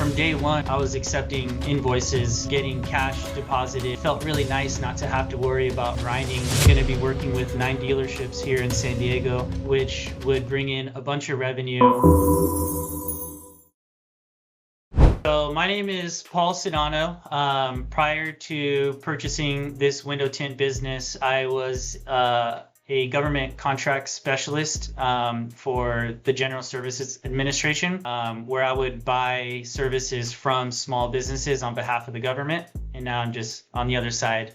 From day one, I was accepting invoices, getting cash deposited. It felt really nice not to have to worry about grinding. I'm going to be working with 9 dealerships here in San Diego, which would bring in a bunch of revenue. So my name is Paul Sedano. Prior to purchasing this window tint business, I was a government contract specialist for the General Services Administration, where I would buy services from small businesses on behalf of the government. And now I'm just on the other side.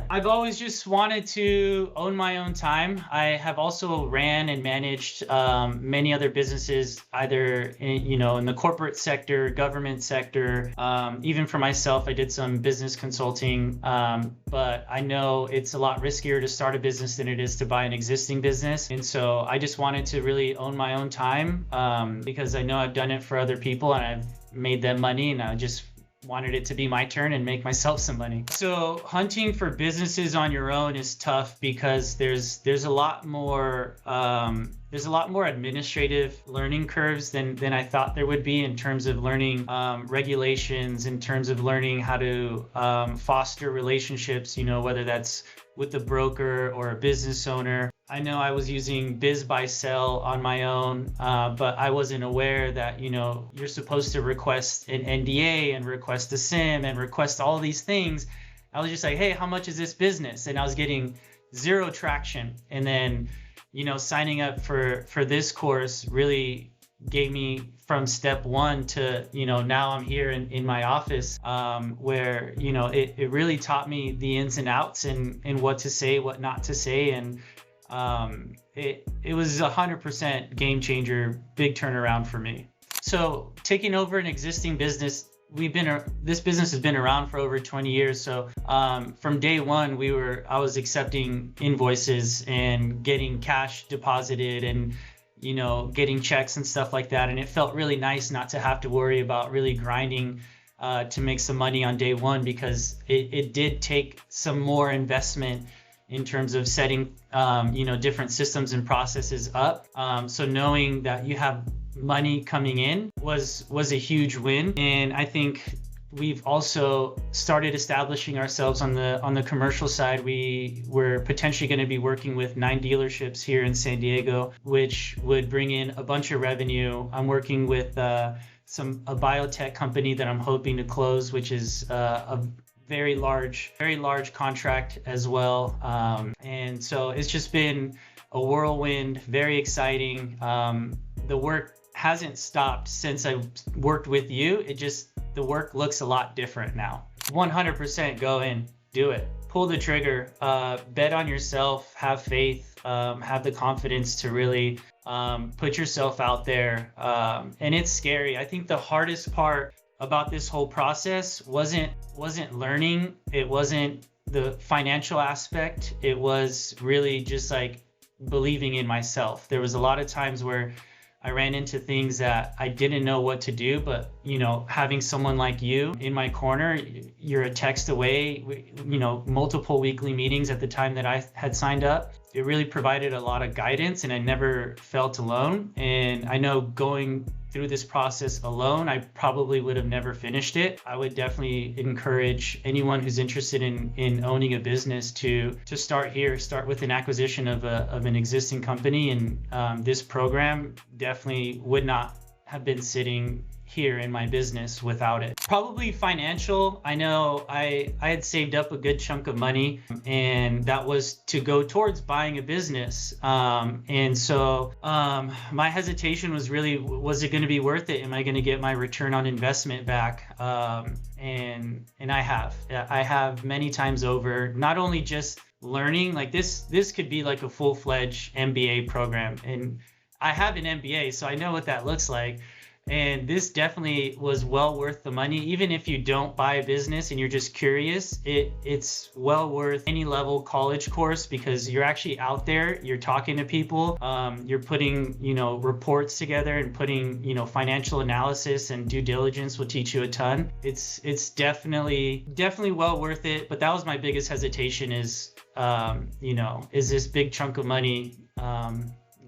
I've always just wanted to own my own time. I have also ran and managed many other businesses, either in the corporate sector, government sector. Even for myself, I did some business consulting, but I know it's a lot riskier to start a business than it is to buy an existing business. And so I just wanted to really own my own time because I know I've done it for other people and I've made them money, and I just wanted it to be my turn and make myself some money. So hunting for businesses on your own is tough because there's a lot more administrative learning curves than I thought there would be in terms of learning regulations, in terms of learning how to foster relationships, whether that's with a broker or a business owner. I know I was using BizBuySell on my own, but I wasn't aware that, you're supposed to request an NDA and request a SIM and request all these things. I was just like, hey, how much is this business? And I was getting zero traction. And then, signing up for this course really gave me from step one to, now I'm here in my office where, it really taught me the ins and outs and what to say, what not to say. And it was 100% game changer, big turnaround for me. So taking over an existing business, this business has been around for over 20 years. So from day one, I was accepting invoices and getting cash deposited and getting checks and stuff like that. And it felt really nice not to have to worry about really grinding to make some money on day one, because it did take some more investment in terms of setting, different systems and processes up. So knowing that you have money coming in was a huge win. And I think we've also started establishing ourselves on the commercial side. We're potentially going to be working with 9 dealerships here in San Diego, which would bring in a bunch of revenue. I'm working with a biotech company that I'm hoping to close, which is a very large contract as well. And so it's just been a whirlwind, very exciting. The work hasn't stopped since I worked with you. The work looks a lot different now. 100% go in, do it. Pull the trigger, bet on yourself, have faith, have the confidence to really put yourself out there. And it's scary. I think the hardest part about this whole process wasn't learning. It wasn't the financial aspect. It was really just like believing in myself. There was a lot of times where I ran into things that I didn't know what to do, but having someone like you in my corner, you're a text away, multiple weekly meetings at the time that I had signed up. It really provided a lot of guidance, and I never felt alone. And I know going through this process alone, I probably would have never finished it. I would definitely encourage anyone who's interested in owning a business to start here, start with an acquisition of an existing company. And this program definitely would not have been sitting here in my business without it. Probably financial. I know I had saved up a good chunk of money, and that was to go towards buying a business. And so my hesitation was really, was it going to be worth it? Am I going to get my return on investment back? And I have many times over, not only just learning, like this could be like a full-fledged MBA program. And I have an MBA, so I know what that looks like. And this definitely was well worth the money. Even if you don't buy a business and you're just curious, it's well worth any level college course, because you're actually out there, you're talking to people, you're putting, reports together and putting, financial analysis and due diligence will teach you a ton. It's definitely well worth it. But that was my biggest hesitation is this big chunk of money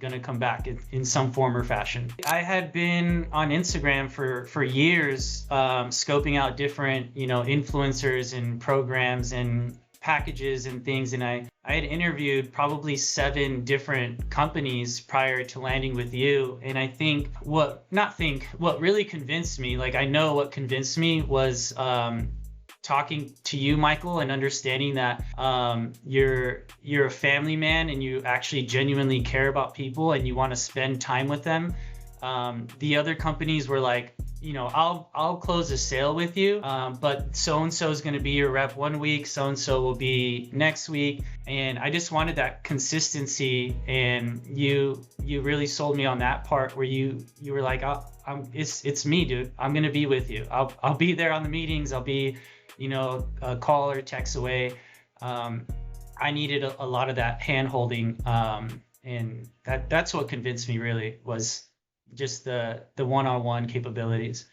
going to come back in some form or fashion. I had been on Instagram for years, scoping out different, influencers and programs and packages and things. And I had interviewed probably 7 different companies prior to landing with you. And I think what really convinced me, like I know what convinced me was talking to you, Michael, and understanding that you're a family man and you actually genuinely care about people and you want to spend time with them. The other companies were like, I'll close a sale with you, but so-and-so is going to be your rep one week, so-and-so will be next week. And I just wanted that consistency. And you really sold me on that part where you were like, it's me, dude. I'm going to be with you. I'll be there on the meetings. I'll be, a call or text away. I needed a lot of that hand holding. And that's what convinced me really was just the one-on-one capabilities.